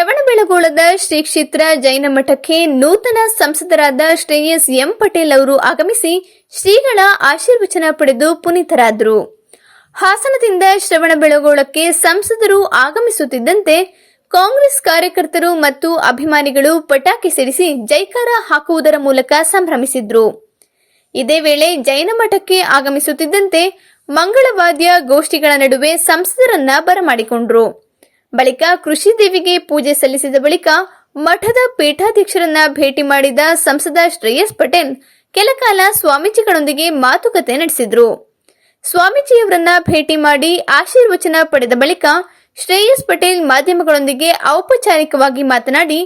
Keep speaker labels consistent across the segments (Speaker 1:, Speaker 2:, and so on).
Speaker 1: ಶ್ರವಣಬೆಳಗೊಳದ ಶ್ರೀ ಕ್ಷೇತ್ರ ಜೈನ ಮಠಕ್ಕೆ ನೂತನ ಸಂಸದರಾದ ಶ್ರೇಯಸ್ ಎಂ ಪಟೇಲ್ ಅವರು ಆಗಮಿಸಿ ಶ್ರೀಗಳ ಆಶೀರ್ವಚನ ಪಡೆದು ಪುನೀತರಾದರು. ಹಾಸನದಿಂದ ಶ್ರವಣಬೆಳಗೊಳಕ್ಕೆ ಸಂಸದರು ಆಗಮಿಸುತ್ತಿದ್ದಂತೆ ಕಾಂಗ್ರೆಸ್ ಕಾರ್ಯಕರ್ತರು ಮತ್ತು ಅಭಿಮಾನಿಗಳು ಪಟಾಕಿ ಸಿಡಿಸಿ ಜೈಕಾರ ಹಾಕುವುದರ ಮೂಲಕ ಸಂಭ್ರಮಿಸಿದ್ರು. ಇದೇ ವೇಳೆ ಜೈನ ಮಠಕ್ಕೆ ಆಗಮಿಸುತ್ತಿದ್ದಂತೆ ಮಂಗಳವಾದ್ಯ ಗೋಷ್ಠಿಗಳ ನಡುವೆ ಸಂಸದರನ್ನ ಬರಮಾಡಿಕೊಂಡ್ರು. ಬಳಿಕ ಕೃಷಿ ದೇವಿಗೆ ಪೂಜೆ ಸಲ್ಲಿಸಿದ ಬಳಿಕ ಮಠದ ಪೀಠಾಧ್ಯಕ್ಷರನ್ನ ಭೇಟಿ ಮಾಡಿದ ಸಂಸದ ಶ್ರೇಯಸ್ ಪಟೇಲ್ ಕೆಲಕಾಲ ಸ್ವಾಮೀಜಿಗಳೊಂದಿಗೆ ಮಾತುಕತೆ ನಡೆಸಿದ್ರು. ಸ್ವಾಮೀಜಿಯವರನ್ನ ಭೇಟಿ ಮಾಡಿ ಆಶೀರ್ವಚನ ಪಡೆದ ಬಳಿಕ ಶ್ರೇಯಸ್ ಪಟೇಲ್ ಮಾಧ್ಯಮಗಳೊಂದಿಗೆ ಔಪಚಾರಿಕವಾಗಿ ಮಾತನಾಡಿ,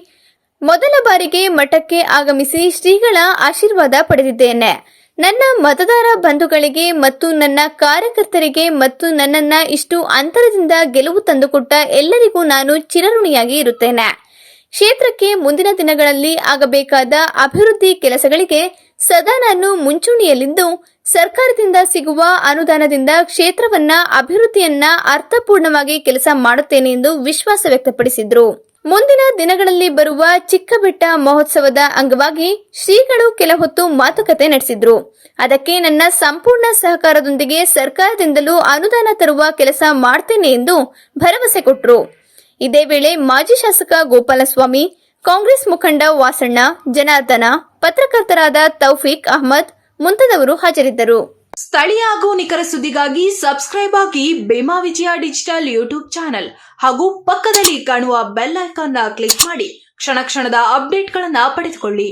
Speaker 1: ಮೊದಲ ಬಾರಿಗೆ ಮಠಕ್ಕೆ ಆಗಮಿಸಿ ಶ್ರೀಗಳ ಆಶೀರ್ವಾದ ಪಡೆದಿದ್ದೇನೆ. ನನ್ನ ಮತದಾರ ಬಂಧುಗಳಿಗೆ ಮತ್ತು ನನ್ನ ಕಾರ್ಯಕರ್ತರಿಗೆ ಮತ್ತು ನನ್ನನ್ನ ಇಷ್ಟು ಅಂತರದಿಂದ ಗೆಲುವು ತಂದುಕೊಟ್ಟ ಎಲ್ಲರಿಗೂ ನಾನು ಚಿರಋಣಿಯಾಗಿ ಇರುತ್ತೇನೆ. ಕ್ಷೇತ್ರಕ್ಕೆ ಮುಂದಿನ ದಿನಗಳಲ್ಲಿ ಆಗಬೇಕಾದ ಅಭಿವೃದ್ಧಿ ಕೆಲಸಗಳಿಗೆ ಸದಾ ನಾನು ಮುಂಚೂಣಿಯಲ್ಲಿದ್ದು ಸರ್ಕಾರದಿಂದ ಸಿಗುವ ಅನುದಾನದಿಂದ ಕ್ಷೇತ್ರವನ್ನ ಅಭಿವೃದ್ಧಿಯನ್ನ ಅರ್ಥಪೂರ್ಣವಾಗಿ ಕೆಲಸ ಮಾಡುತ್ತೇನೆ ಎಂದು ವಿಶ್ವಾಸ ವ್ಯಕ್ತಪಡಿಸಿದ್ರು. ಮುಂದಿನ ದಿನಗಳಲ್ಲಿ ಬರುವ ಚಿಕ್ಕಬೆಟ್ಟ ಮಹೋತ್ಸವದ ಅಂಗವಾಗಿ ಶ್ರೀಗಳು ಕೆಲ ಹೊತ್ತು ಮಾತುಕತೆ ನಡೆಸಿದ್ರು. ಅದಕ್ಕೆ ನನ್ನ ಸಂಪೂರ್ಣ ಸಹಕಾರದೊಂದಿಗೆ ಸರ್ಕಾರದಿಂದಲೂ ಅನುದಾನ ತರುವ ಕೆಲಸ ಮಾಡ್ತೇನೆ ಎಂದು ಭರವಸೆ ಕೊಟ್ಟರು. ಇದೇ ವೇಳೆ ಮಾಜಿ ಶಾಸಕ ಗೋಪಾಲಸ್ವಾಮಿ, ಕಾಂಗ್ರೆಸ್ ಮುಖಂಡ ವಾಸಣ್ಣ, ಜನಾರ್ದನ, ಪತ್ರಕರ್ತರಾದ ತೌಫೀಕ್ ಅಹಮದ್ ಮುಂತಾದವರು ಹಾಜರಿದ್ದರು.
Speaker 2: ಸ್ಥಳೀಯ ಹಾಗೂ ನಿಖರ ಸುದ್ದಿಗಾಗಿ ಸಬ್ಸ್ಕ್ರೈಬ್ ಆಗಿ ಬೇಮಾ ವಿಜಯ ಡಿಜಿಟಲ್ ಯೂಟ್ಯೂಬ್ ಚಾನೆಲ್ ಹಾಗೂ ಪಕ್ಕದಲ್ಲಿ ಕಾಣುವ ಬೆಲ್ ಐಕಾನ್ ಕ್ಲಿಕ್ ಮಾಡಿ ಕ್ಷಣ ಕ್ಷಣದ ಅಪ್ಡೇಟ್ಗಳನ್ನು ಪಡೆದುಕೊಳ್ಳಿ.